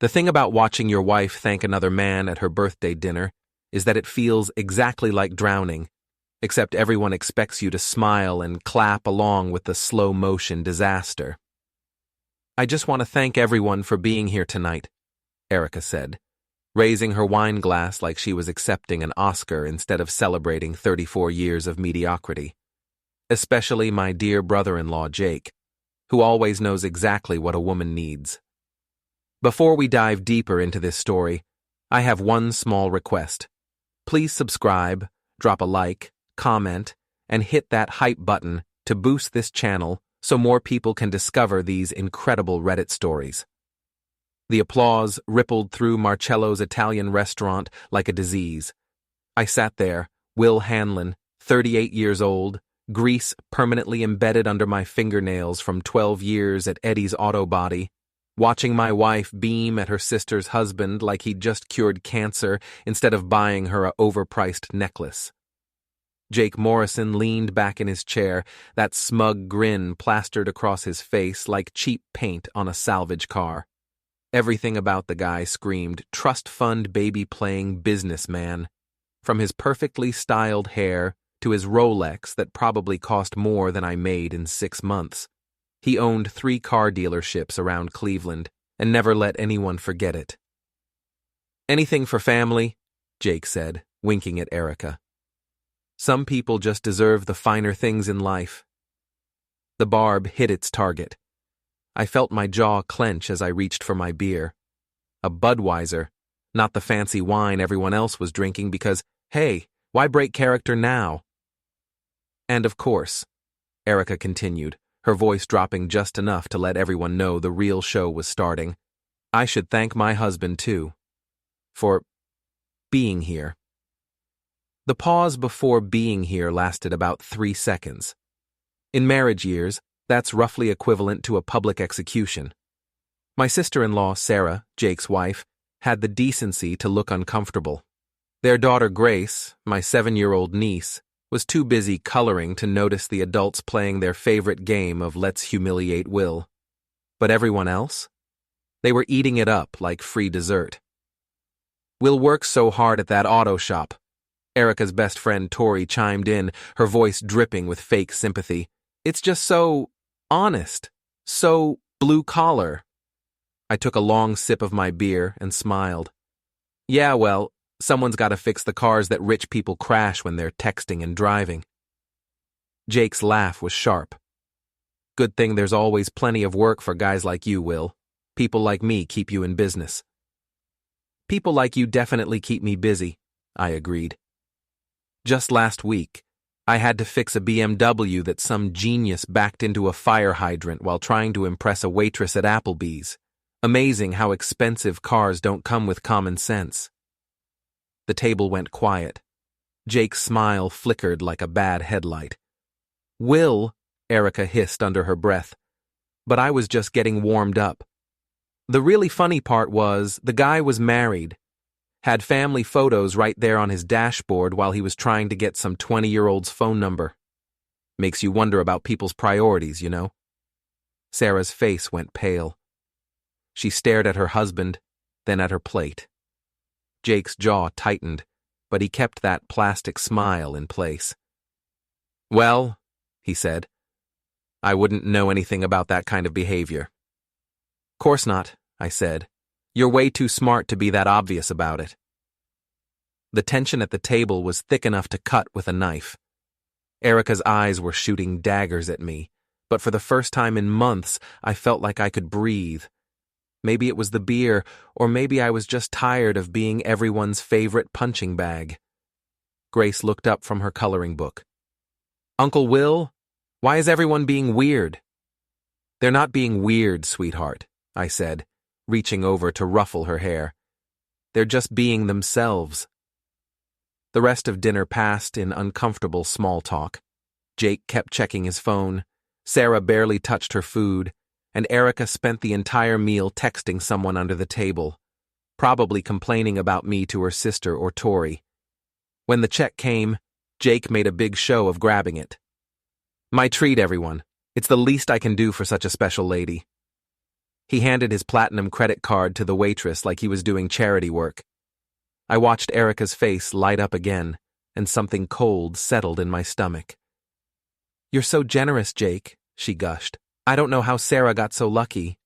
The thing about watching your wife thank another man at her birthday dinner is that it feels exactly like drowning, except everyone expects you to smile and clap along with the slow-motion disaster. "I just want to thank everyone for being here tonight," Erica said, raising her wine glass like she was accepting an Oscar instead of celebrating 34 years of mediocrity. "Especially my dear brother-in-law, Jake, who always knows exactly what a woman needs." Before we dive deeper into this story, I have one small request. Please subscribe, drop a like, comment, and hit that hype button to boost this channel so more people can discover these incredible Reddit stories. The applause rippled through Marcello's Italian restaurant like a disease. I sat there, Will Hanlon, 38 years old, grease permanently embedded under my fingernails from 12 years at Eddie's Auto Body, watching my wife beam at her sister's husband like he'd just cured cancer instead of buying her a overpriced necklace. Jake Morrison leaned back in his chair, that smug grin plastered across his face like cheap paint on a salvage car. Everything about the guy screamed trust fund baby-playing businessman, from his perfectly styled hair to his Rolex that probably cost more than I made in 6 months. He owned 3 car dealerships around Cleveland and never let anyone forget it. "Anything for family," Jake said, winking at Erica. "Some people just deserve the finer things in life." The barb hit its target. I felt my jaw clench as I reached for my beer. A Budweiser, not the fancy wine everyone else was drinking because, hey, why break character now? "And of course," Erica continued, her voice dropping just enough to let everyone know the real show was starting, "I should thank my husband, too, for being here." The pause before being here lasted about 3 seconds. In marriage years, that's roughly equivalent to a public execution. My sister-in-law, Sarah, Jake's wife, had the decency to look uncomfortable. Their daughter Grace, my 7-year-old niece, was too busy coloring to notice the adults playing their favorite game of Let's Humiliate Will. But everyone else? They were eating it up like free dessert. "Will works so hard at that auto shop," Erica's best friend Tori chimed in, her voice dripping with fake sympathy. "It's just so honest, so blue-collar." I took a long sip of my beer and smiled. "Yeah, well, someone's got to fix the cars that rich people crash when they're texting and driving." Jake's laugh was sharp. "Good thing there's always plenty of work for guys like you, Will. People like me keep you in business." "People like you definitely keep me busy," I agreed. Just last week, I had to fix a BMW that some genius backed into a fire hydrant while trying to impress a waitress at Applebee's. Amazing how expensive cars don't come with common sense. The table went quiet. Jake's smile flickered like a bad headlight. "Will," Erica hissed under her breath, "but I was just getting warmed up." The really funny part was the guy was married, had family photos right there on his dashboard while he was trying to get some 20-year-old's phone number. Makes you wonder about people's priorities, you know? Sarah's face went pale. She stared at her husband, then at her plate. Jake's jaw tightened, but he kept that plastic smile in place. "Well," he said, "I wouldn't know anything about that kind of behavior." "Course not," I said. "You're way too smart to be that obvious about it." The tension at the table was thick enough to cut with a knife. Erica's eyes were shooting daggers at me, but for the first time in months, I felt like I could breathe. Maybe it was the beer, or maybe I was just tired of being everyone's favorite punching bag. Grace looked up from her coloring book. "Uncle Will, why is everyone being weird?" "They're not being weird, sweetheart," I said, reaching over to ruffle her hair. "They're just being themselves." The rest of dinner passed in uncomfortable small talk. Jake kept checking his phone, Sarah barely touched her food, and Erica spent the entire meal texting someone under the table, probably complaining about me to her sister or Tori. When the check came, Jake made a big show of grabbing it. "My treat, everyone. It's the least I can do for such a special lady." He handed his platinum credit card to the waitress like he was doing charity work. I watched Erica's face light up again, and something cold settled in my stomach. "You're so generous, Jake," she gushed. "I don't know how Sarah got so lucky."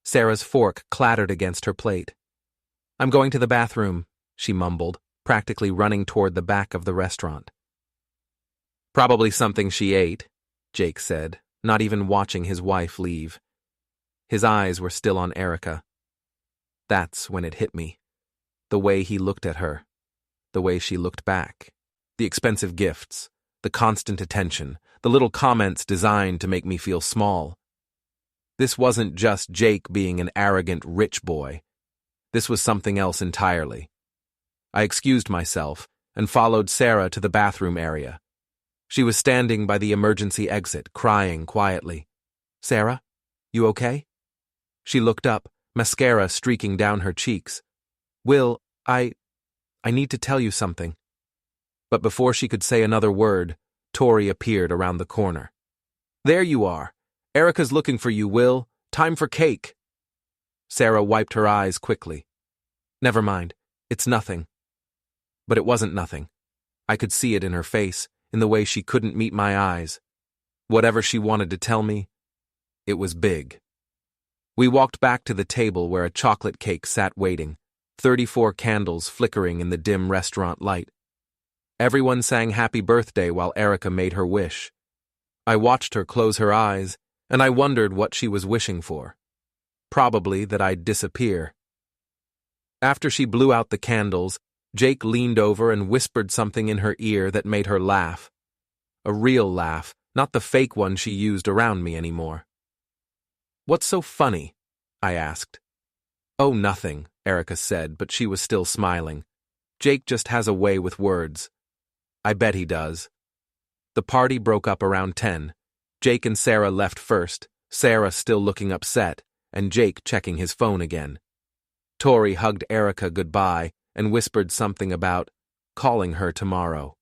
Sarah's fork clattered against her plate. "I'm going to the bathroom," she mumbled, practically running toward the back of the restaurant. "Probably something she ate," Jake said, not even watching his wife leave. His eyes were still on Erica. That's when it hit me. The way he looked at her. The way she looked back. The expensive gifts. The constant attention. The little comments designed to make me feel small. This wasn't just Jake being an arrogant rich boy. This was something else entirely. I excused myself and followed Sarah to the bathroom area. She was standing by the emergency exit, crying quietly. "Sarah, you okay?" She looked up, mascara streaking down her cheeks. "Will, I need to tell you something." But before she could say another word, Tori appeared around the corner. "There you are. Erica's looking for you, Will. Time for cake." Sarah wiped her eyes quickly. "Never mind. It's nothing." But it wasn't nothing. I could see it in her face, in the way she couldn't meet my eyes. Whatever she wanted to tell me, it was big. We walked back to the table where a chocolate cake sat waiting, 34 candles flickering in the dim restaurant light. Everyone sang happy birthday while Erica made her wish. I watched her close her eyes, and I wondered what she was wishing for. Probably that I'd disappear. After she blew out the candles, Jake leaned over and whispered something in her ear that made her laugh. A real laugh, not the fake one she used around me anymore. "What's so funny?" I asked. "Oh, nothing," Erica said, but she was still smiling. "Jake just has a way with words." I bet he does. The party broke up around 10. Jake and Sarah left first, Sarah still looking upset, and Jake checking his phone again. Tori hugged Erica goodbye and whispered something about calling her tomorrow.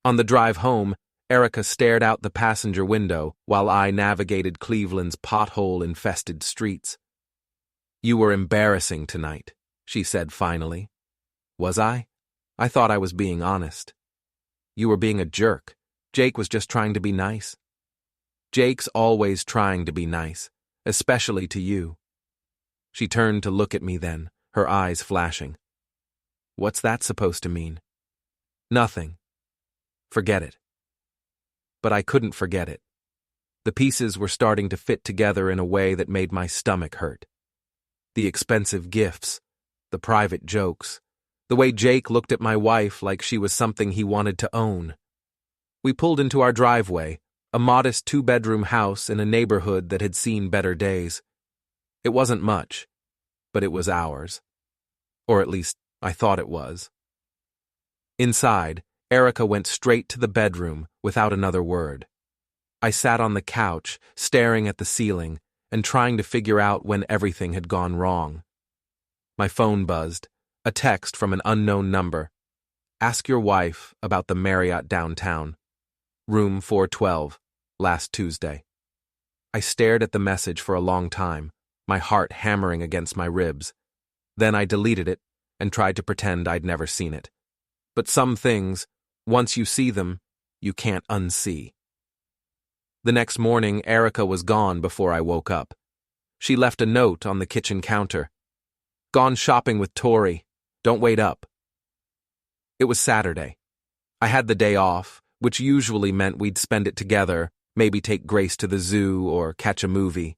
On the drive home, Erica stared out the passenger window while I navigated Cleveland's pothole-infested streets. "You were embarrassing tonight," she said finally. "Was I? I thought I was being honest." "You were being a jerk. Jake was just trying to be nice." "Jake's always trying to be nice, especially to you." She turned to look at me then, her eyes flashing. "What's that supposed to mean?" "Nothing. Forget it." But I couldn't forget it. The pieces were starting to fit together in a way that made my stomach hurt. The expensive gifts, the private jokes, the way Jake looked at my wife like she was something he wanted to own. We pulled into our driveway, a modest 2-bedroom house in a neighborhood that had seen better days. It wasn't much, but it was ours. Or at least, I thought it was. Inside, Erica went straight to the bedroom without another word. I sat on the couch, staring at the ceiling, and trying to figure out when everything had gone wrong. My phone buzzed, a text from an unknown number. "Ask your wife about the Marriott downtown. Room 412, last Tuesday." I stared at the message for a long time, my heart hammering against my ribs. Then I deleted it and tried to pretend I'd never seen it. But some things, once you see them, you can't unsee. The next morning, Erica was gone before I woke up. She left a note on the kitchen counter. "Gone shopping with Tori. Don't wait up." It was Saturday. I had the day off, which usually meant we'd spend it together, maybe take Grace to the zoo or catch a movie.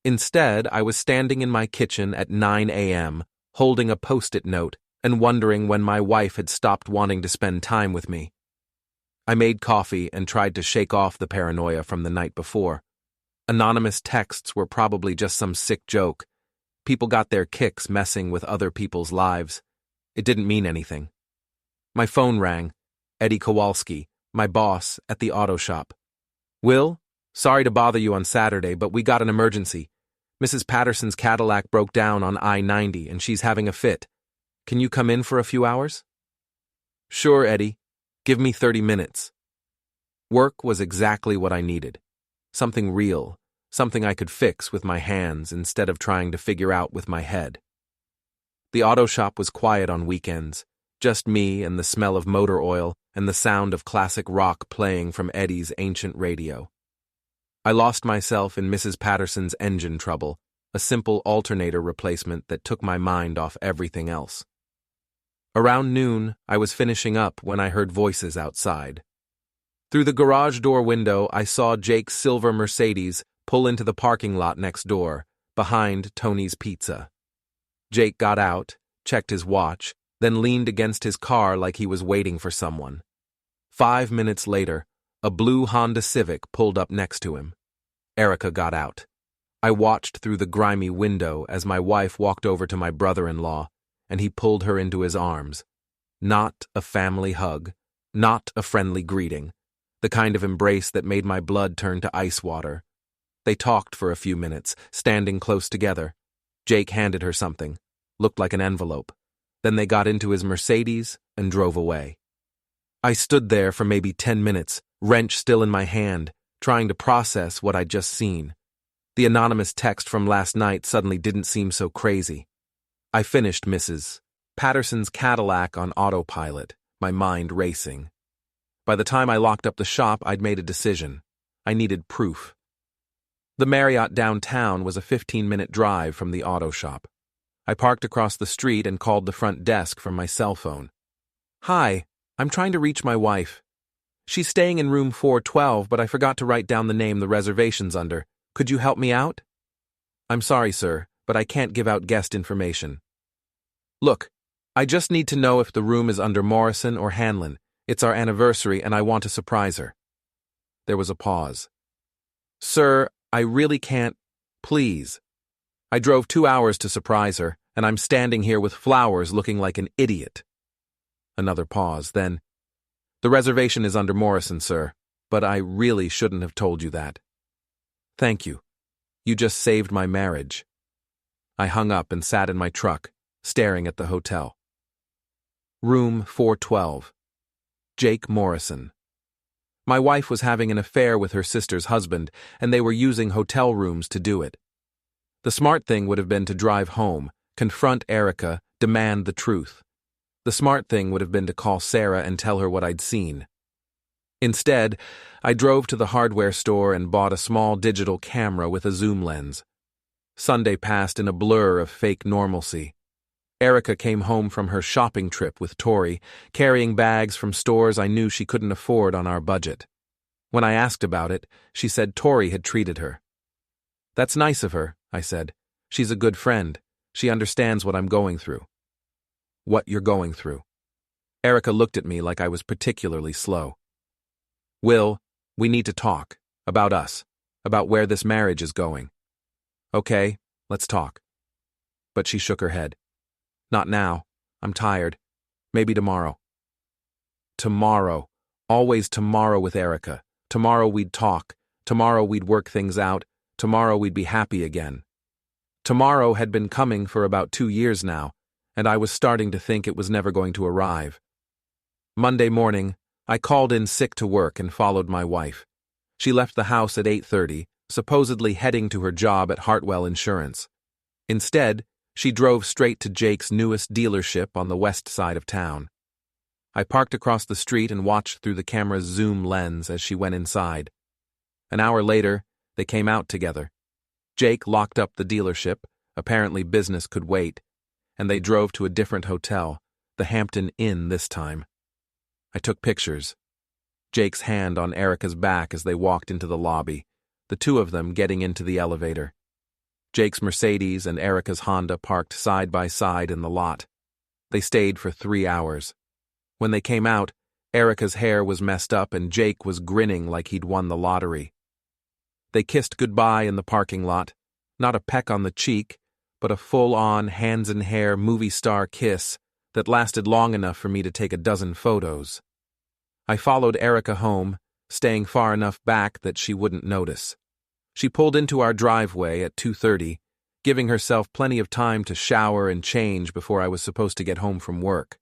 Instead, I was standing in my kitchen at 9 a.m., holding a Post-it note and wondering when my wife had stopped wanting to spend time with me. I made coffee and tried to shake off the paranoia from the night before. Anonymous texts were probably just some sick joke. People got their kicks messing with other people's lives. It didn't mean anything. My phone rang. Eddie Kowalski, my boss at the auto shop. "Will, sorry to bother you on Saturday, but we got an emergency. Mrs. Patterson's Cadillac broke down on I-90 and she's having a fit. Can you come in for a few hours?" "Sure, Eddie. Give me 30 minutes. Work was exactly what I needed. Something real, something I could fix with my hands instead of trying to figure out with my head. The auto shop was quiet on weekends, just me and the smell of motor oil and the sound of classic rock playing from Eddie's ancient radio. I lost myself in Mrs. Patterson's engine trouble, a simple alternator replacement that took my mind off everything else. Around noon, I was finishing up when I heard voices outside. Through the garage door window, I saw Jake's silver Mercedes pull into the parking lot next door, behind Tony's Pizza. Jake got out, checked his watch, then leaned against his car like he was waiting for someone. 5 minutes later, a blue Honda Civic pulled up next to him. Erica got out. I watched through the grimy window as my wife walked over to my brother-in-law, and he pulled her into his arms. Not a family hug, not a friendly greeting, the kind of embrace that made my blood turn to ice water. They talked for a few minutes, standing close together. Jake handed her something, looked like an envelope. Then they got into his Mercedes and drove away. I stood there for maybe 10 minutes, wrench still in my hand, trying to process what I'd just seen. The anonymous text from last night suddenly didn't seem so crazy. I finished Mrs. Patterson's Cadillac on autopilot, my mind racing. By the time I locked up the shop, I'd made a decision. I needed proof. The Marriott downtown was a 15-minute drive from the auto shop. I parked across the street and called the front desk from my cell phone. "Hi, I'm trying to reach my wife. She's staying in room 412, but I forgot to write down the name the reservation's under. Could you help me out?" "I'm sorry, sir, but I can't give out guest information." "Look, I just need to know if the room is under Morrison or Hanlon. It's our anniversary and I want to surprise her." There was a pause. "Sir, I really can't. Please. I drove 2 hours to surprise her, and I'm standing here with flowers looking like an idiot." Another pause, then, "The reservation is under Morrison, sir, but I really shouldn't have told you that." "Thank you. You just saved my marriage." I hung up and sat in my truck, staring at the hotel. Room 412. Jake Morrison. My wife was having an affair with her sister's husband, and they were using hotel rooms to do it. The smart thing would have been to drive home, confront Erica, demand the truth. The smart thing would have been to call Sarah and tell her what I'd seen. Instead, I drove to the hardware store and bought a small digital camera with a zoom lens. Sunday passed in a blur of fake normalcy. Erica came home from her shopping trip with Tori, carrying bags from stores I knew she couldn't afford on our budget. When I asked about it, she said Tori had treated her. "That's nice of her," I said. "She's a good friend. She understands what I'm going through." "What you're going through?" Erica looked at me like I was particularly slow. "Will, we need to talk. About us. About where this marriage is going." "Okay, let's talk." But she shook her head. "Not now. I'm tired. Maybe tomorrow." Tomorrow. Always tomorrow with Erica. Tomorrow we'd talk. Tomorrow we'd work things out. Tomorrow we'd be happy again. Tomorrow had been coming for about 2 years now, and I was starting to think it was never going to arrive. Monday morning, I called in sick to work and followed my wife. She left the house at 8:30, supposedly heading to her job at Hartwell Insurance. Instead, she drove straight to Jake's newest dealership on the west side of town. I parked across the street and watched through the camera's zoom lens as she went inside. An hour later, they came out together. Jake locked up the dealership, apparently business could wait, and they drove to a different hotel, the Hampton Inn this time. I took pictures. Jake's hand on Erica's back as they walked into the lobby, the two of them getting into the elevator. Jake's Mercedes and Erica's Honda parked side by side in the lot. They stayed for 3 hours. When they came out, Erica's hair was messed up and Jake was grinning like he'd won the lottery. They kissed goodbye in the parking lot, not a peck on the cheek, but a full-on, hands-in-hair movie star kiss that lasted long enough for me to take a dozen photos. I followed Erica home, staying far enough back that she wouldn't notice. She pulled into our driveway at 2:30, giving herself plenty of time to shower and change before I was supposed to get home from work.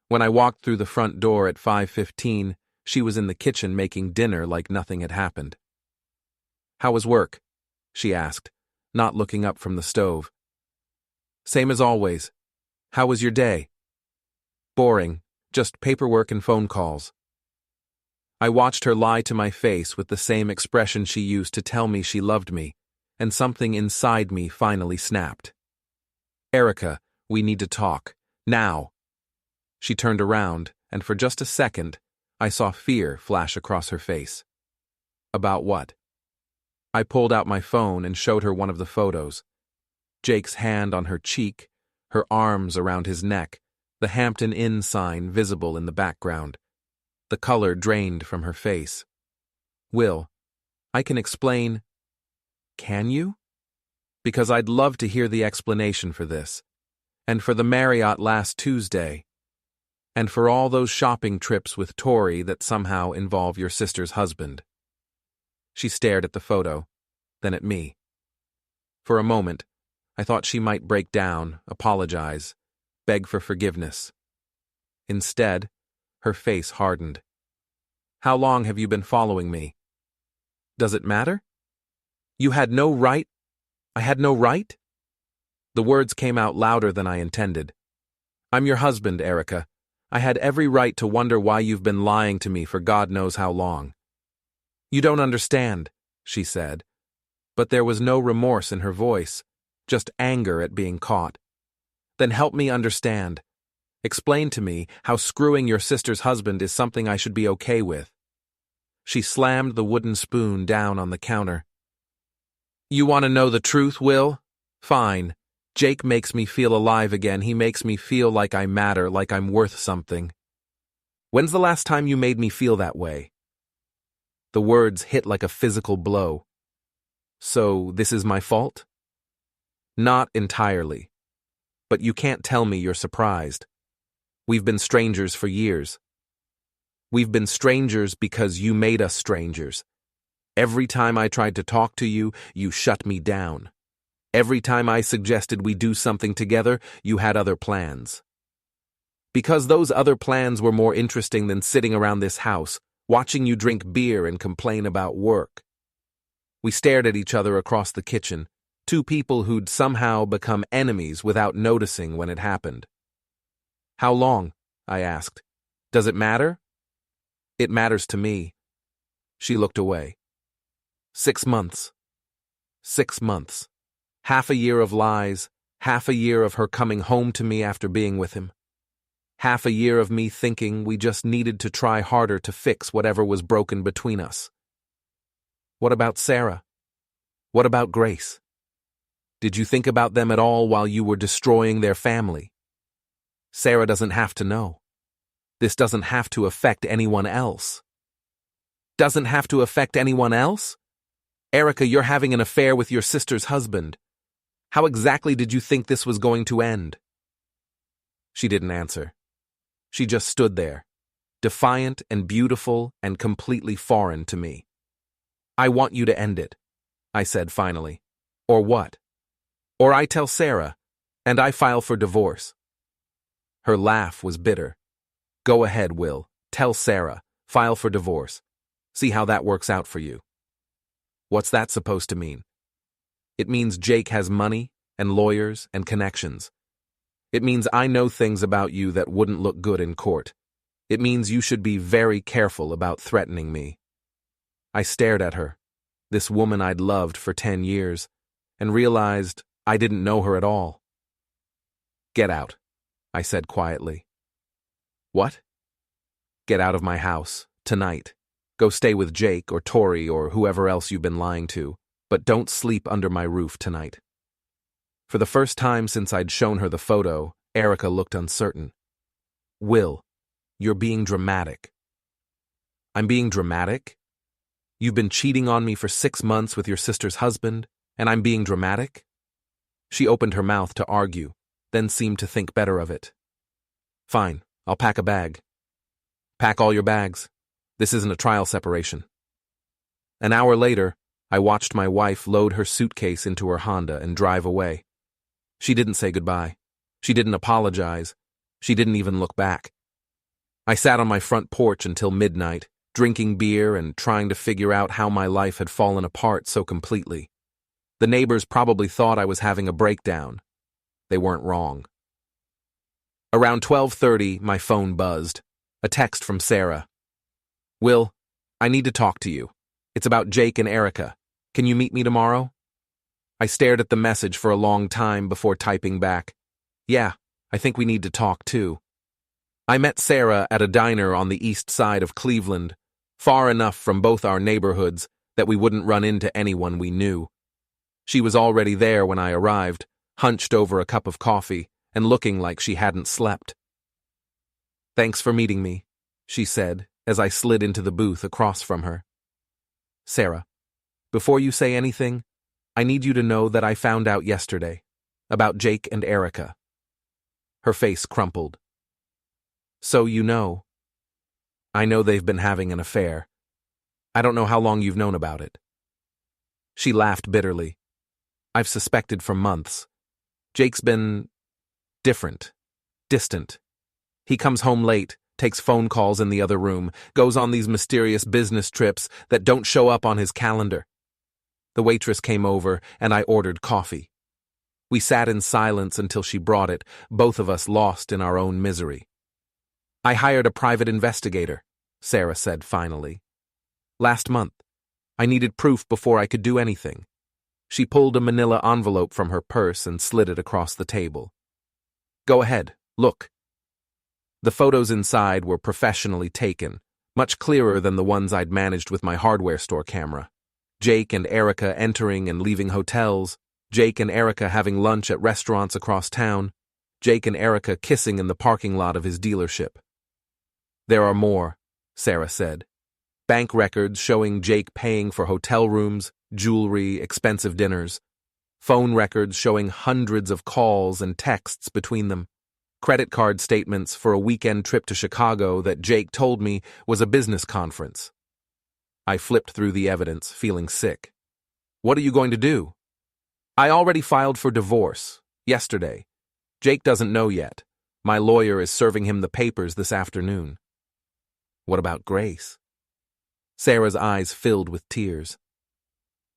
When I walked through the front door at 5:15, she was in the kitchen making dinner like nothing had happened. "How was work?" she asked, not looking up from the stove. Same as always. How was your day? Boring, just paperwork and phone calls. I watched her lie to my face with the same expression she used to tell me she loved me, and something inside me finally snapped. Erica, we need to talk. Now. She turned around, and for just a second, I saw fear flash across her face. About what? I pulled out my phone and showed her one of the photos. Jake's hand on her cheek, her arms around his neck, the Hampton Inn sign visible in the background. The color drained from her face. Will, I can explain. Can you? Because I'd love to hear the explanation for this, and for the Marriott last Tuesday, and for all those shopping trips with Tori that somehow involve your sister's husband. She stared at the photo, then at me. For a moment, I thought she might break down, apologize, beg for forgiveness. Instead, her face hardened. How long have you been following me? Does it matter? You had no right? I had no right? The words came out louder than I intended. I'm your husband, Erica. I had every right to wonder why you've been lying to me for God knows how long. You don't understand, she said, but there was no remorse in her voice, just anger at being caught. Then help me understand. Explain to me how screwing your sister's husband is something I should be okay with. She slammed the wooden spoon down on the counter. You want to know the truth, Will? Fine. Jake makes me feel alive again. He makes me feel like I matter, like I'm worth something. When's the last time you made me feel that way? The words hit like a physical blow. So, this is my fault? Not entirely. But you can't tell me you're surprised. We've been strangers for years. We've been strangers because you made us strangers. Every time I tried to talk to you, you shut me down. Every time I suggested we do something together, you had other plans. Because those other plans were more interesting than sitting around this house, watching you drink beer and complain about work. We stared at each other across the kitchen, two people who'd somehow become enemies without noticing when it happened. How long? I asked. Does it matter? It matters to me. She looked away. 6 months. 6 months. Half a year of lies, half a year of her coming home to me after being with him. Half a year of me thinking we just needed to try harder to fix whatever was broken between us. What about Sarah? What about Grace? Did you think about them at all while you were destroying their family? Sarah doesn't have to know. This doesn't have to affect anyone else. Doesn't have to affect anyone else? Erica, you're having an affair with your sister's husband. How exactly did you think this was going to end? She didn't answer. She just stood there, defiant and beautiful and completely foreign to me. I want you to end it, I said finally. Or what? Or I tell Sarah, and I file for divorce. Her laugh was bitter. Go ahead, Will. Tell Sarah. File for divorce. See how that works out for you. What's that supposed to mean? It means Jake has money and lawyers and connections. It means I know things about you that wouldn't look good in court. It means you should be very careful about threatening me. I stared at her, this woman I'd loved for 10 years, and realized I didn't know her at all. Get out, I said quietly. What? Get out of my house, tonight. Go stay with Jake or Tori or whoever else you've been lying to, but don't sleep under my roof tonight. For the first time since I'd shown her the photo, Erica looked uncertain. Will, you're being dramatic. I'm being dramatic? You've been cheating on me for 6 months with your sister's husband, and I'm being dramatic? She opened her mouth to argue, then seemed to think better of it. Fine, I'll pack a bag. Pack all your bags. This isn't a trial separation. An hour later, I watched my wife load her suitcase into her Honda and drive away. She didn't say goodbye. She didn't apologize. She didn't even look back. I sat on my front porch until midnight, drinking beer and trying to figure out how my life had fallen apart so completely. The neighbors probably thought I was having a breakdown. They weren't wrong. Around 12:30, my phone buzzed. A text from Sarah. "Will, I need to talk to you. It's about Jake and Erica. Can you meet me tomorrow?" I stared at the message for a long time before typing back, "Yeah, I think we need to talk too." I met Sarah at a diner on the east side of Cleveland, far enough from both our neighborhoods that we wouldn't run into anyone we knew. She was already there when I arrived, hunched over a cup of coffee and looking like she hadn't slept. "Thanks for meeting me," she said as I slid into the booth across from her. "Sarah, before you say anything, I need you to know that I found out yesterday about Jake and Erica." Her face crumpled. "So you know." "I know they've been having an affair. I don't know how long you've known about it." She laughed bitterly. "I've suspected for months. Jake's been different, distant. He comes home late, takes phone calls in the other room, goes on these mysterious business trips that don't show up on his calendar." The waitress came over and I ordered coffee. We sat in silence until she brought it, both of us lost in our own misery. "I hired a private investigator," Sarah said finally. "Last month. I needed proof before I could do anything." She pulled a manila envelope from her purse and slid it across the table. "Go ahead, look." The photos inside were professionally taken, much clearer than the ones I'd managed with my hardware store camera. Jake and Erica entering and leaving hotels, Jake and Erica having lunch at restaurants across town, Jake and Erica kissing in the parking lot of his dealership. "There are more," Sarah said. "Bank records showing Jake paying for hotel rooms, jewelry, expensive dinners. Phone records showing hundreds of calls and texts between them. Credit card statements for a weekend trip to Chicago that Jake told me was a business conference." I flipped through the evidence, feeling sick. "What are you going to do?" "I already filed for divorce, yesterday. Jake doesn't know yet. My lawyer is serving him the papers this afternoon." "What about Grace?" Sarah's eyes filled with tears.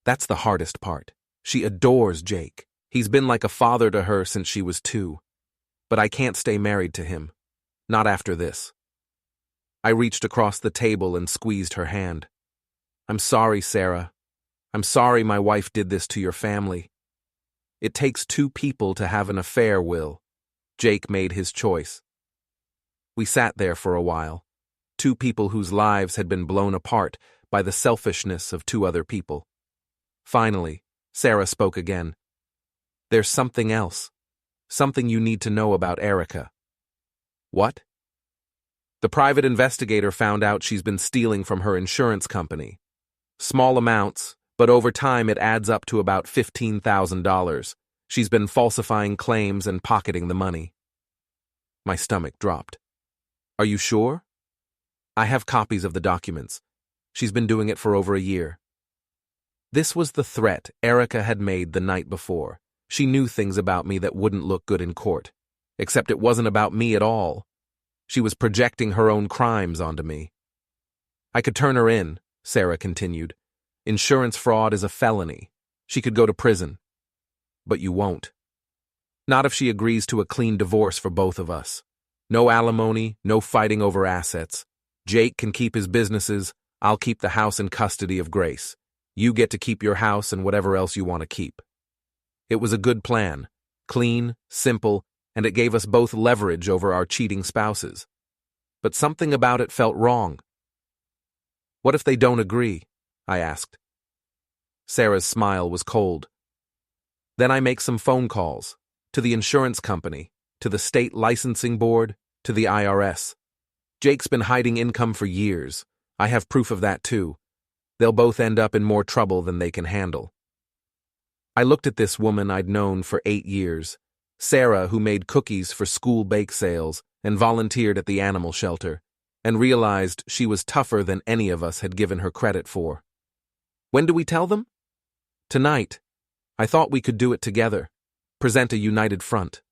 "That's the hardest part. She adores Jake. He's been like a father to her since she was 2. But I can't stay married to him. Not after this." I reached across the table and squeezed her hand. "I'm sorry, Sarah. I'm sorry my wife did this to your family. It takes 2 people to have an affair, Will. Jake made his choice." We sat there for a while, 2 people whose lives had been blown apart by the selfishness of 2 other people. Finally, Sarah spoke again. "There's something else. Something you need to know about Erica." "What?" "The private investigator found out she's been stealing from her insurance company. Small amounts, but over time it adds up to about $15,000. She's been falsifying claims and pocketing the money." My stomach dropped. "Are you sure?" "I have copies of the documents. She's been doing it for over a year." This was the threat Erica had made the night before. She knew things about me that wouldn't look good in court. Except it wasn't about me at all. She was projecting her own crimes onto me. "I could turn her in," Sarah continued. "Insurance fraud is a felony. She could go to prison. But you won't. Not if she agrees to a clean divorce for both of us. No alimony, no fighting over assets. Jake can keep his businesses. I'll keep the house in custody of Grace. You get to keep your house and whatever else you want to keep." It was a good plan. Clean, simple, and it gave us both leverage over our cheating spouses. But something about it felt wrong. "What if they don't agree?" I asked. Sarah's smile was cold. "Then I make some phone calls. To the insurance company, to the state licensing board, to the IRS. Jake's been hiding income for years. I have proof of that too. They'll both end up in more trouble than they can handle." I looked at this woman I'd known for 8 years, Sarah, who made cookies for school bake sales and volunteered at the animal shelter, and realized she was tougher than any of us had given her credit for. "When do we tell them?" "Tonight. I thought we could do it together. Present a united front."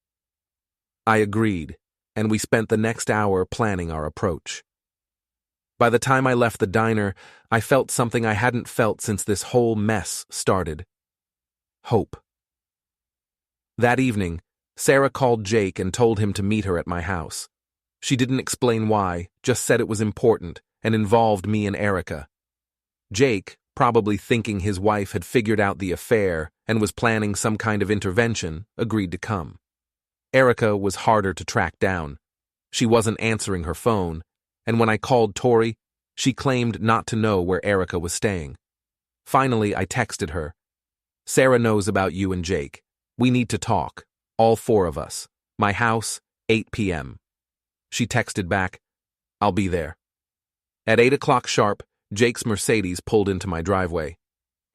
I agreed, and we spent the next hour planning our approach. By the time I left the diner, I felt something I hadn't felt since this whole mess started. Hope. That evening, Sarah called Jake and told him to meet her at my house. She didn't explain why, just said it was important and involved me and Erica. Jake, probably thinking his wife had figured out the affair and was planning some kind of intervention, agreed to come. Erica was harder to track down. She wasn't answering her phone, and when I called Tori, she claimed not to know where Erica was staying. Finally, I texted her. Sarah knows about you and Jake. We need to talk. All four of us. My house, 8 p.m. She texted back, I'll be there. At 8 o'clock sharp, Jake's Mercedes pulled into my driveway.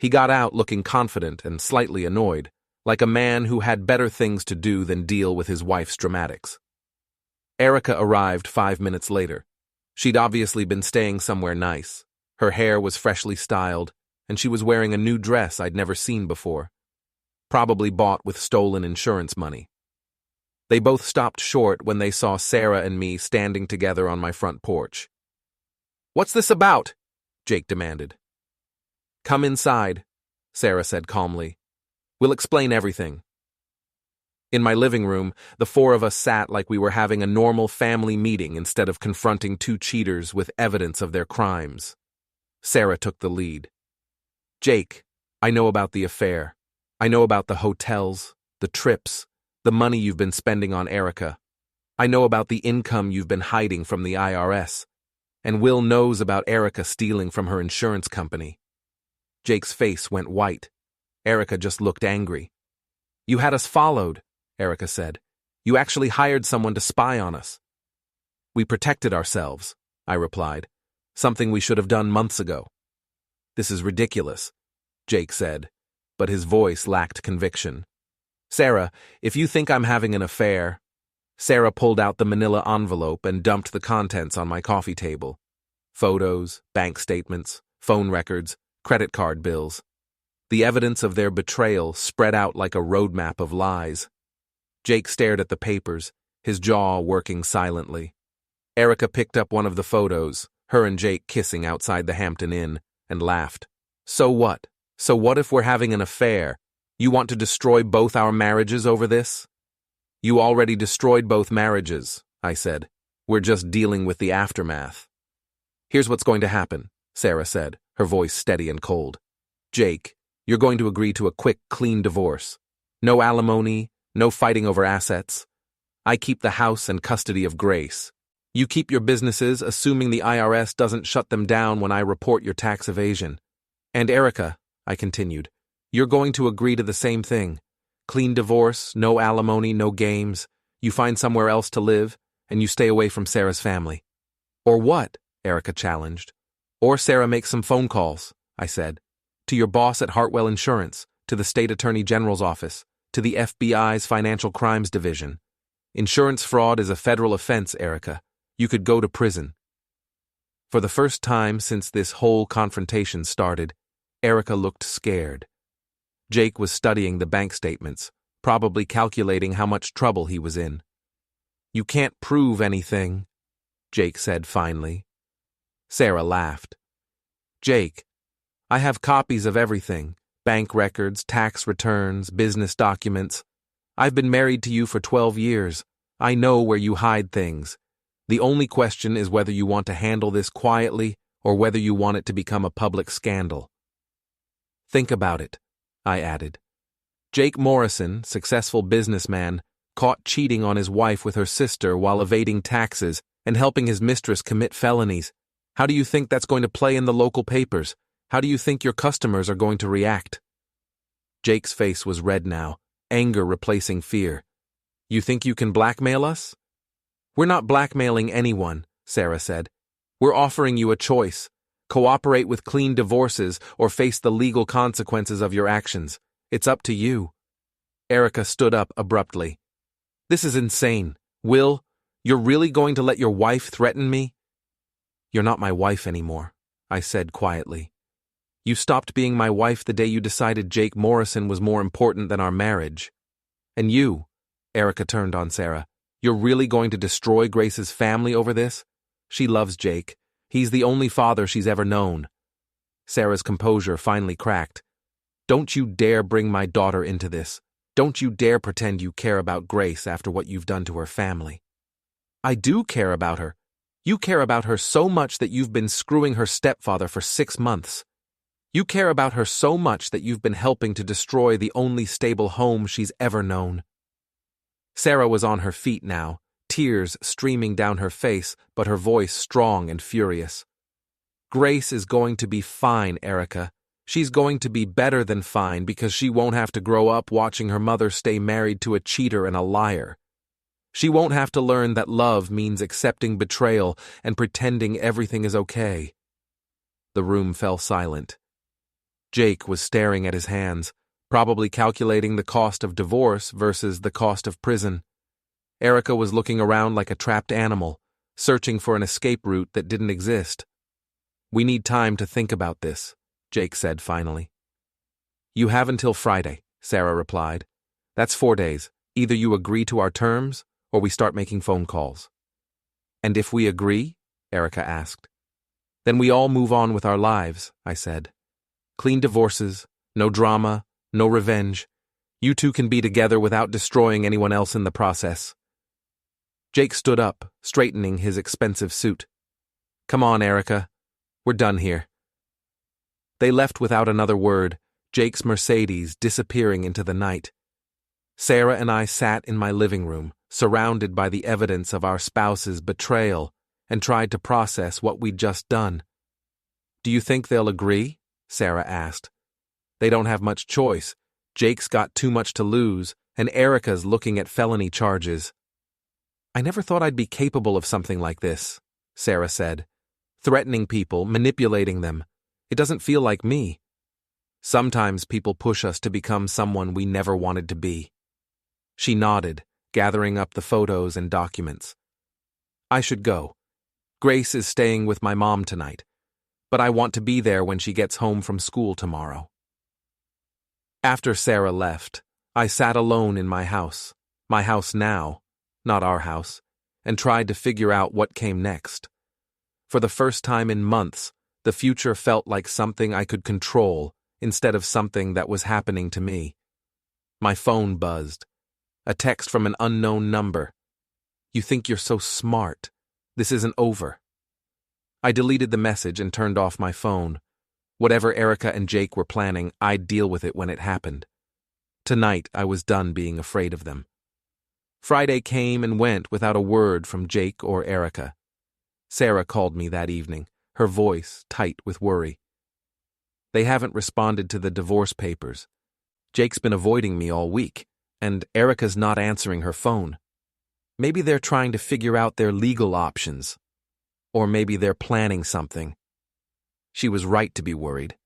He got out looking confident and slightly annoyed, like a man who had better things to do than deal with his wife's dramatics. Erica arrived 5 minutes later. She'd obviously been staying somewhere nice. Her hair was freshly styled, and she was wearing a new dress I'd never seen before. Probably bought with stolen insurance money. They both stopped short when they saw Sarah and me standing together on my front porch. "What's this about?" Jake demanded. "Come inside," Sarah said calmly. "We'll explain everything." In my living room, the four of us sat like we were having a normal family meeting instead of confronting two cheaters with evidence of their crimes. Sarah took the lead. "Jake, I know about the affair. I know about the hotels, the trips, the money you've been spending on Erica. I know about the income you've been hiding from the IRS. And Will knows about Erica stealing from her insurance company." Jake's face went white. Erica just looked angry. "You had us followed," Erica said. "You actually hired someone to spy on us." "We protected ourselves," I replied. "Something we should have done months ago." "This is ridiculous," Jake said, but his voice lacked conviction. "Sarah, if you think I'm having an affair—" Sarah pulled out the manila envelope and dumped the contents on my coffee table. Photos, bank statements, phone records, credit card bills. The evidence of their betrayal spread out like a roadmap of lies. Jake stared at the papers, his jaw working silently. Erica picked up one of the photos, her and Jake kissing outside the Hampton Inn, and laughed. "So what? So what if we're having an affair? You want to destroy both our marriages over this?" "You already destroyed both marriages," I said. "We're just dealing with the aftermath." "Here's what's going to happen," Sarah said, her voice steady and cold. "Jake, you're going to agree to a quick, clean divorce. No alimony, no fighting over assets. I keep the house and custody of Grace. You keep your businesses, assuming the IRS doesn't shut them down when I report your tax evasion. And Erica," I continued, "you're going to agree to the same thing. Clean divorce, no alimony, no games. You find somewhere else to live, and you stay away from Sarah's family." "Or what?" Erica challenged. "Or Sarah makes some phone calls," I said. "To your boss at Hartwell Insurance, to the State Attorney General's office, to the FBI's Financial Crimes Division. Insurance fraud is a federal offense, Erica. You could go to prison." For the first time since this whole confrontation started, Erica looked scared. Jake was studying the bank statements, probably calculating how much trouble he was in. "You can't prove anything," Jake said finally. Sarah laughed. "Jake, I have copies of everything, bank records, tax returns, business documents. I've been married to you for 12 years. I know where you hide things. The only question is whether you want to handle this quietly or whether you want it to become a public scandal." "Think about it," I added. Jake Morrison, successful businessman, caught cheating on his wife with her sister while evading taxes and helping his mistress commit felonies. How do you think that's going to play in the local papers? How do you think your customers are going to react? Jake's face was red now, anger replacing fear. "You think you can blackmail us?" "We're not blackmailing anyone," Sarah said. "We're offering you a choice. Cooperate with clean divorces or face the legal consequences of your actions. It's up to you." Erica stood up abruptly. "This is insane. Will, you're really going to let your wife threaten me?" "You're not my wife anymore," I said quietly. "You stopped being my wife the day you decided Jake Morrison was more important than our marriage. And you," Erica turned on Sarah, "you're really going to destroy Grace's family over this? She loves Jake. He's the only father she's ever known." Sarah's composure finally cracked. Don't you dare bring my daughter into this. Don't you dare pretend you care about Grace after what you've done to her family. I do care about her. You care about her so much that you've been screwing her stepfather for 6 months. You care about her so much that you've been helping to destroy the only stable home she's ever known. Sarah was on her feet now, tears streaming down her face, but her voice strong and furious. Grace is going to be fine, Erica. She's going to be better than fine because she won't have to grow up watching her mother stay married to a cheater and a liar. She won't have to learn that love means accepting betrayal and pretending everything is okay. The room fell silent. Jake was staring at his hands, probably calculating the cost of divorce versus the cost of prison. Erica was looking around like a trapped animal, searching for an escape route that didn't exist. We need time to think about this, Jake said finally. You have until Friday, Sarah replied. That's 4 days. Either you agree to our terms, or we start making phone calls. And if we agree? Erica asked. Then we all move on with our lives, I said. Clean divorces, no drama, no revenge. You two can be together without destroying anyone else in the process. Jake stood up, straightening his expensive suit. Come on, Erica. We're done here. They left without another word, Jake's Mercedes disappearing into the night. Sarah and I sat in my living room, surrounded by the evidence of our spouse's betrayal, and tried to process what we'd just done. Do you think they'll agree? Sarah asked. They don't have much choice. Jake's got too much to lose, and Erica's looking at felony charges. I never thought I'd be capable of something like this, Sarah said. Threatening people, manipulating them. It doesn't feel like me. Sometimes people push us to become someone we never wanted to be. She nodded, gathering up the photos and documents. I should go. Grace is staying with my mom tonight, but I want to be there when she gets home from school tomorrow. After Sarah left, I sat alone in my house now, not our house, and tried to figure out what came next. For the first time in months, the future felt like something I could control instead of something that was happening to me. My phone buzzed. A text from an unknown number. You think you're so smart. This isn't over. I deleted the message and turned off my phone. Whatever Erica and Jake were planning, I'd deal with it when it happened. Tonight, I was done being afraid of them. Friday came and went without a word from Jake or Erica. Sarah called me that evening, her voice tight with worry. They haven't responded to the divorce papers. Jake's been avoiding me all week, and Erica's not answering her phone. Maybe they're trying to figure out their legal options. Or maybe they're planning something. She was right to be worried.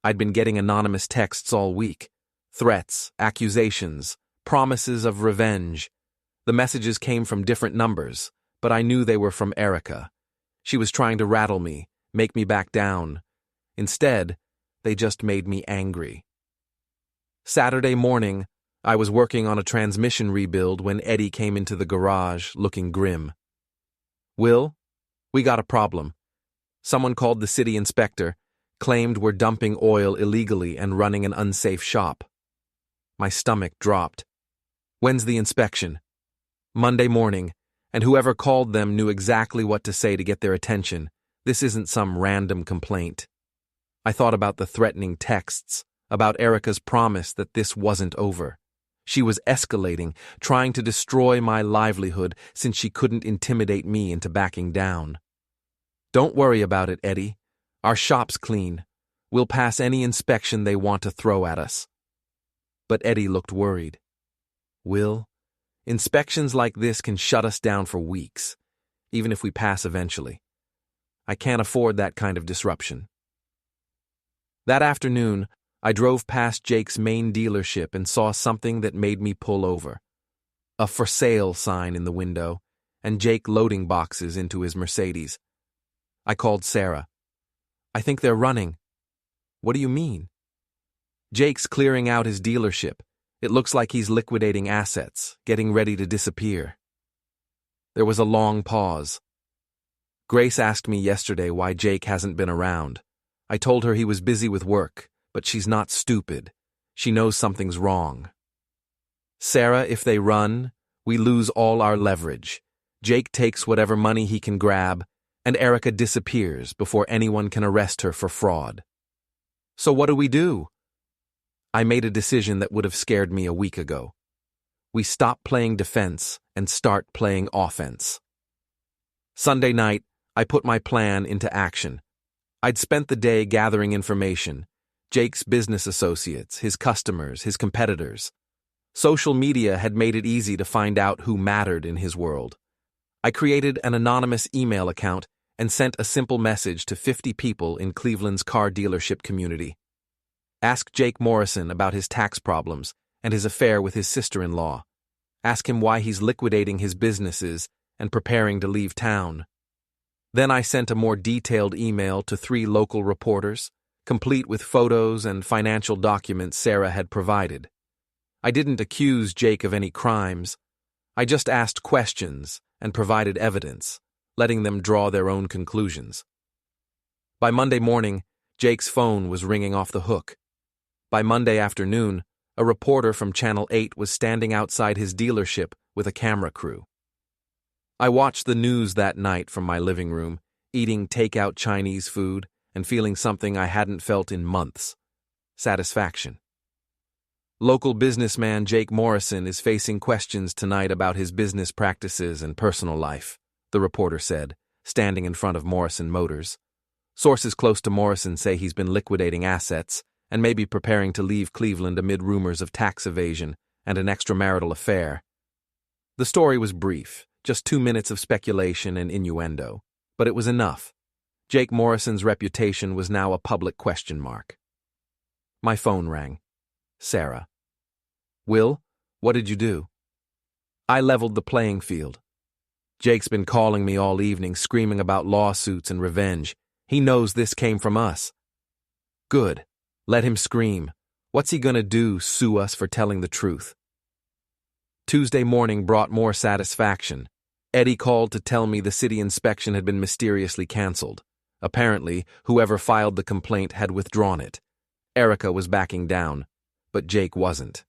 I'd been getting anonymous texts all week. Threats, accusations, promises of revenge. The messages came from different numbers, but I knew they were from Erica. She was trying to rattle me, make me back down. Instead, they just made me angry. Saturday morning, I was working on a transmission rebuild when Eddie came into the garage, looking grim. Will, we got a problem. Someone called the city inspector, claimed we're dumping oil illegally and running an unsafe shop. My stomach dropped. When's the inspection? Monday morning, and whoever called them knew exactly what to say to get their attention. This isn't some random complaint. I thought about the threatening texts, about Erica's promise that this wasn't over. She was escalating, trying to destroy my livelihood since she couldn't intimidate me into backing down. Don't worry about it, Eddie. Our shop's clean. We'll pass any inspection they want to throw at us. But Eddie looked worried. Will, inspections like this can shut us down for weeks, even if we pass eventually. I can't afford that kind of disruption. That afternoon, I drove past Jake's main dealership and saw something that made me pull over. A for sale sign in the window, and Jake loading boxes into his Mercedes. I called Sarah. I think they're running. What do you mean? Jake's clearing out his dealership. It looks like he's liquidating assets, getting ready to disappear. There was a long pause. Grace asked me yesterday why Jake hasn't been around. I told her he was busy with work, but she's not stupid. She knows something's wrong. Sarah, if they run, we lose all our leverage. Jake takes whatever money he can grab, and Erica disappears before anyone can arrest her for fraud. So what do? I made a decision that would have scared me a week ago. We stop playing defense and start playing offense. Sunday night, I put my plan into action. I'd spent the day gathering information. Jake's business associates, his customers, his competitors. Social media had made it easy to find out who mattered in his world. I created an anonymous email account and sent a simple message to 50 people in Cleveland's car dealership community. Ask Jake Morrison about his tax problems and his affair with his sister-in-law. Ask him why he's liquidating his businesses and preparing to leave town. Then I sent a more detailed email to 3 local reporters, complete with photos and financial documents Sarah had provided. I didn't accuse Jake of any crimes. I just asked questions and provided evidence, letting them draw their own conclusions. By Monday morning, Jake's phone was ringing off the hook. By Monday afternoon, a reporter from Channel 8 was standing outside his dealership with a camera crew. I watched the news that night from my living room, eating takeout Chinese food and feeling something I hadn't felt in months: satisfaction. Local businessman Jake Morrison is facing questions tonight about his business practices and personal life, the reporter said, standing in front of Morrison Motors. Sources close to Morrison say he's been liquidating assets and may be preparing to leave Cleveland amid rumors of tax evasion and an extramarital affair. The story was brief, just 2 minutes of speculation and innuendo, but it was enough. Jake Morrison's reputation was now a public question mark. My phone rang. Sarah. Will, what did you do? I leveled the playing field. Jake's been calling me all evening, screaming about lawsuits and revenge. He knows this came from us. Good. Let him scream. What's he gonna do, sue us for telling the truth? Tuesday morning brought more satisfaction. Eddie called to tell me the city inspection had been mysteriously canceled. Apparently, whoever filed the complaint had withdrawn it. Erica was backing down, but Jake wasn't.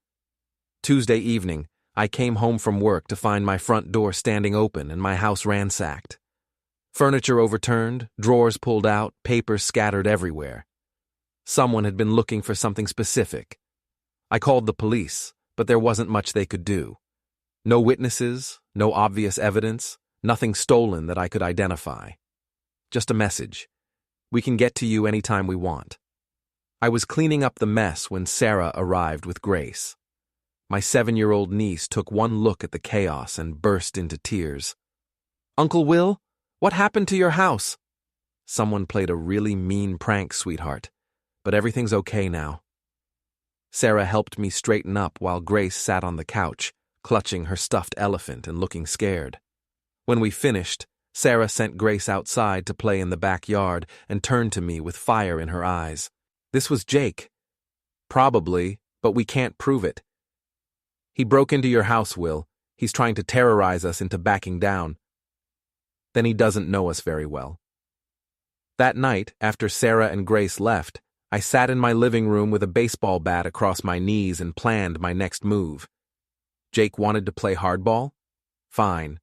Tuesday evening, I came home from work to find my front door standing open and my house ransacked. Furniture overturned, drawers pulled out, papers scattered everywhere. Someone had been looking for something specific. I called the police, but there wasn't much they could do. No witnesses, no obvious evidence, nothing stolen that I could identify. Just a message. We can get to you anytime we want. I was cleaning up the mess when Sarah arrived with Grace. My 7-year-old niece took one look at the chaos and burst into tears. Uncle Will, what happened to your house? Someone played a really mean prank, sweetheart, but everything's okay now. Sarah helped me straighten up while Grace sat on the couch, clutching her stuffed elephant and looking scared. When we finished, Sarah sent Grace outside to play in the backyard and turned to me with fire in her eyes. This was Jake. Probably, but we can't prove it. He broke into your house, Will. He's trying to terrorize us into backing down. Then he doesn't know us very well. That night, after Sarah and Grace left, I sat in my living room with a baseball bat across my knees and planned my next move. Jake wanted to play hardball? Fine.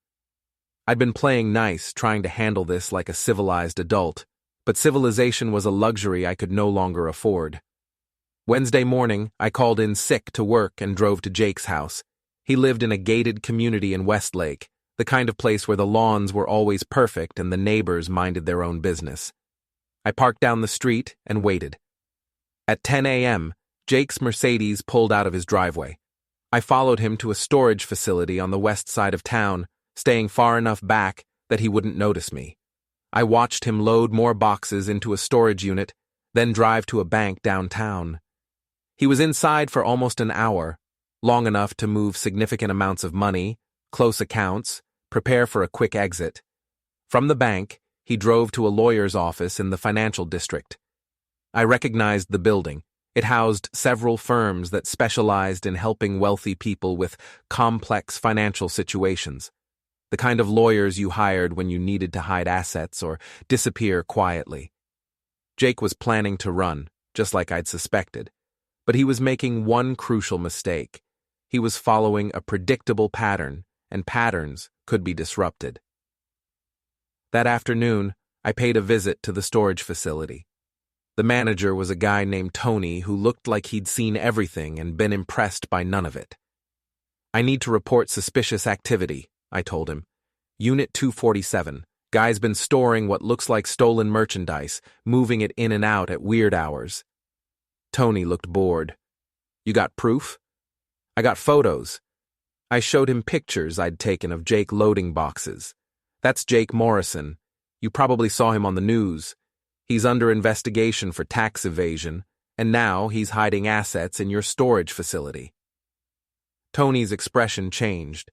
I'd been playing nice, trying to handle this like a civilized adult, but civilization was a luxury I could no longer afford. Wednesday morning, I called in sick to work and drove to Jake's house. He lived in a gated community in Westlake, the kind of place where the lawns were always perfect and the neighbors minded their own business. I parked down the street and waited. At 10 a.m., Jake's Mercedes pulled out of his driveway. I followed him to a storage facility on the west side of town, staying far enough back that he wouldn't notice me. I watched him load more boxes into a storage unit, then drive to a bank downtown. He was inside for almost an hour, long enough to move significant amounts of money, close accounts, prepare for a quick exit. From the bank, he drove to a lawyer's office in the financial district. I recognized the building. It housed several firms that specialized in helping wealthy people with complex financial situations. The kind of lawyers you hired when you needed to hide assets or disappear quietly. Jake was planning to run, just like I'd suspected. But he was making one crucial mistake. He was following a predictable pattern, and patterns could be disrupted. That afternoon, I paid a visit to the storage facility. The manager was a guy named Tony who looked like he'd seen everything and been impressed by none of it. "I need to report suspicious activity," I told him. "Unit 247. Guy's been storing what looks like stolen merchandise, moving it in and out at weird hours." Tony looked bored. "You got proof?" "I got photos." I showed him pictures I'd taken of Jake loading boxes. "That's Jake Morrison. You probably saw him on the news. He's under investigation for tax evasion, and now he's hiding assets in your storage facility." Tony's expression changed.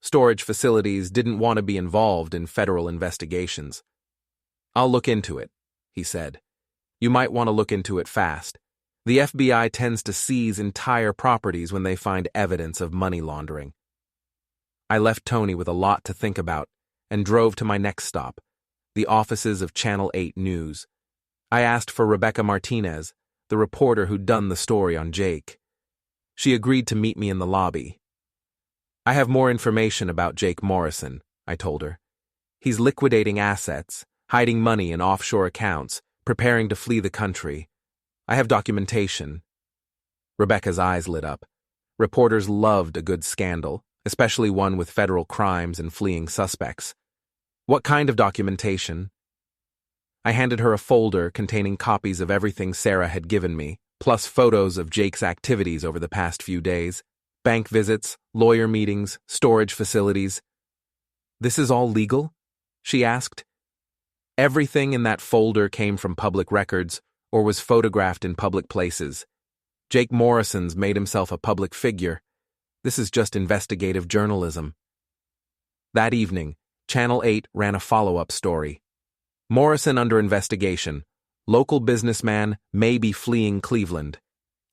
Storage facilities didn't want to be involved in federal investigations. "I'll look into it," he said. "You might want to look into it fast. The FBI tends to seize entire properties when they find evidence of money laundering." I left Tony with a lot to think about and drove to my next stop, the offices of Channel 8 News. I asked for Rebecca Martinez, the reporter who'd done the story on Jake. She agreed to meet me in the lobby. "I have more information about Jake Morrison," I told her. "He's liquidating assets, hiding money in offshore accounts, preparing to flee the country. I have documentation." Rebecca's eyes lit up. Reporters loved a good scandal, especially one with federal crimes and fleeing suspects. "What kind of documentation?" I handed her a folder containing copies of everything Sarah had given me, plus photos of Jake's activities over the past few days: bank visits, lawyer meetings, storage facilities. "This is all legal?" she asked. Everything in that folder came from public records or was photographed in public places. Jake Morrison's made himself a public figure. This is just investigative journalism. That evening, Channel 8 ran a follow-up story. "Morrison under investigation. Local businessman may be fleeing Cleveland."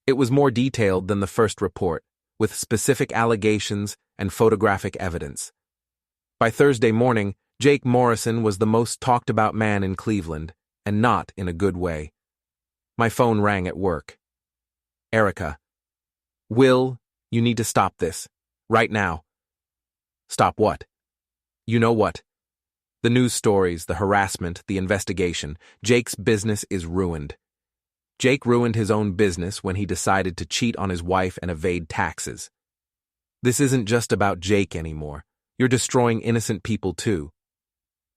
It was more detailed than the first report, with specific allegations and photographic evidence. By Thursday morning, Jake Morrison was the most talked-about man in Cleveland, and not in a good way. My phone rang at work. "Erica." "Will, you need to stop this. Right now." "Stop what?" "You know what. The news stories, the harassment, the investigation. Jake's business is ruined. Jake ruined his own business when he decided to cheat on his wife and evade taxes. This isn't just about Jake anymore. You're destroying innocent people too."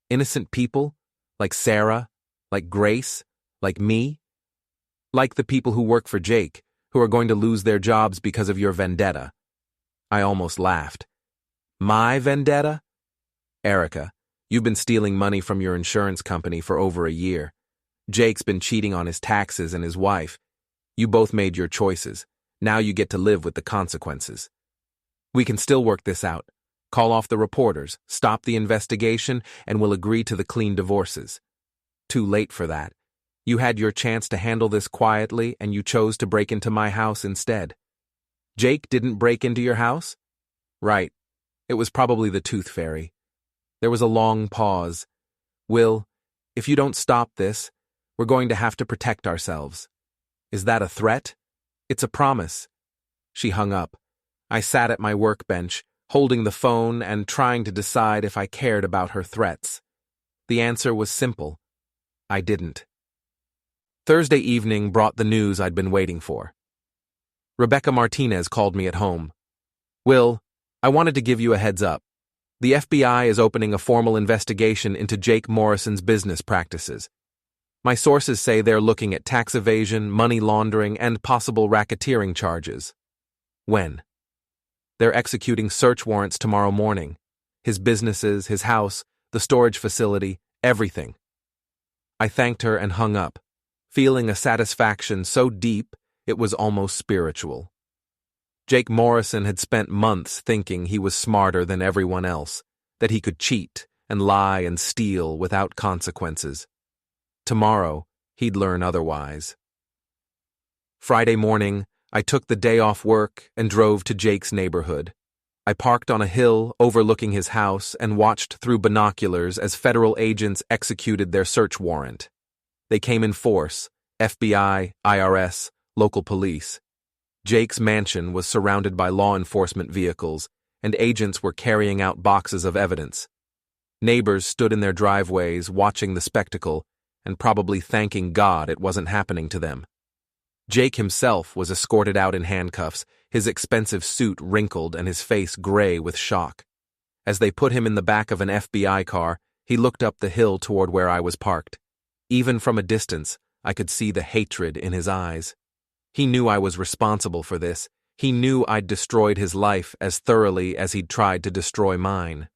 "Innocent people? Like Sarah? Like Grace? Like me? Like the people who work for Jake, who are going to lose their jobs because of your vendetta." I almost laughed. "My vendetta?" "Erica, you've been stealing money from your insurance company for over a year. Jake's been cheating on his taxes and his wife. You both made your choices. Now you get to live with the consequences. We can still work this out. Call off the reporters, stop the investigation, and we'll agree to the clean divorces. Too late for that. You had your chance to handle this quietly, and you chose to break into my house instead." "Jake didn't break into your house?" "Right. It was probably the tooth fairy." There was a long pause. "Will, if you don't stop this, we're going to have to protect ourselves." "Is that a threat?" "It's a promise." She hung up. I sat at my workbench, holding the phone and trying to decide if I cared about her threats. The answer was simple. I didn't. Thursday evening brought the news I'd been waiting for. Rebecca Martinez called me at home. "Will, I wanted to give you a heads up. The FBI is opening a formal investigation into Jake Morrison's business practices. My sources say they're looking at tax evasion, money laundering, and possible racketeering charges." "When?" "They're executing search warrants tomorrow morning. His businesses, his house, the storage facility, everything." I thanked her and hung up, feeling a satisfaction so deep it was almost spiritual. Jake Morrison had spent months thinking he was smarter than everyone else, that he could cheat and lie and steal without consequences. Tomorrow, he'd learn otherwise. Friday morning, I took the day off work and drove to Jake's neighborhood. I parked on a hill overlooking his house and watched through binoculars as federal agents executed their search warrant. They came in force: FBI, IRS, local police. Jake's mansion was surrounded by law enforcement vehicles, and agents were carrying out boxes of evidence. Neighbors stood in their driveways watching the spectacle and probably thanking God it wasn't happening to them. Jake himself was escorted out in handcuffs, his expensive suit wrinkled and his face gray with shock. As they put him in the back of an FBI car, he looked up the hill toward where I was parked. Even from a distance, I could see the hatred in his eyes. He knew I was responsible for this. He knew I'd destroyed his life as thoroughly as he'd tried to destroy mine.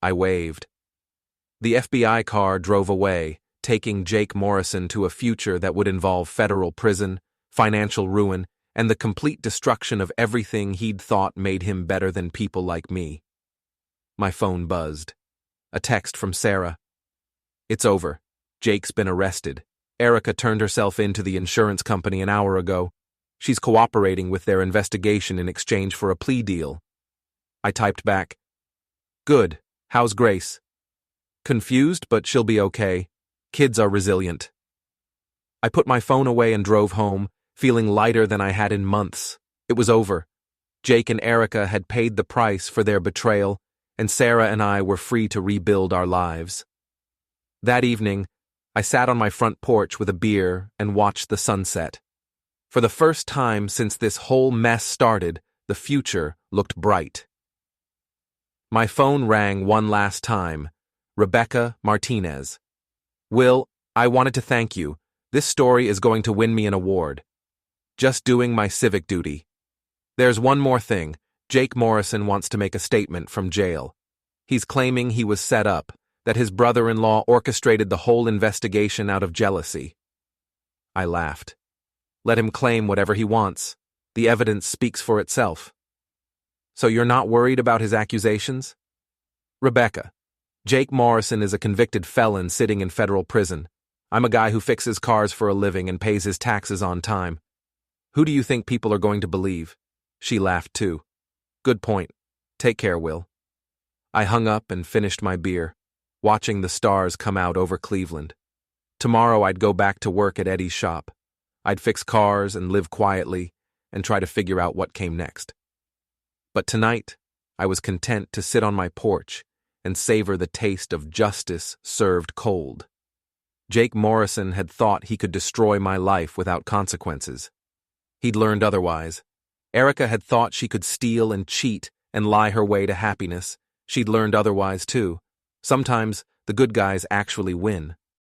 I waved. The FBI car drove away, taking Jake Morrison to a future that would involve federal prison, financial ruin, and the complete destruction of everything he'd thought made him better than people like me. My phone buzzed. A text from Sarah. "It's over. Jake's been arrested. Erica turned herself in to the insurance company an hour ago. She's cooperating with their investigation in exchange for a plea deal." I typed back, "Good. How's Grace?" "Confused, but she'll be okay. Kids are resilient." I put my phone away and drove home, feeling lighter than I had in months. It was over. Jake and Erica had paid the price for their betrayal, and Sarah and I were free to rebuild our lives. That evening, I sat on my front porch with a beer and watched the sunset. For the first time since this whole mess started, the future looked bright. My phone rang one last time. Rebecca Martinez. "Will, I wanted to thank you. This story is going to win me an award. Just doing my civic duty. There's one more thing. Jake Morrison wants to make a statement from jail. He's claiming he was set up, that his brother-in-law orchestrated the whole investigation out of jealousy." I laughed. "Let him claim whatever he wants. The evidence speaks for itself." "So you're not worried about his accusations?" "Rebecca, Jake Morrison is a convicted felon sitting in federal prison. I'm a guy who fixes cars for a living and pays his taxes on time. Who do you think people are going to believe?" She laughed too. "Good point. Take care, Will." I hung up and finished my beer, watching the stars come out over Cleveland. Tomorrow I'd go back to work at Eddie's shop. I'd fix cars and live quietly and try to figure out what came next. But tonight, I was content to sit on my porch and savor the taste of justice served cold. Jake Morrison had thought he could destroy my life without consequences. He'd learned otherwise. Erica had thought she could steal and cheat and lie her way to happiness. She'd learned otherwise too. Sometimes the good guys actually win.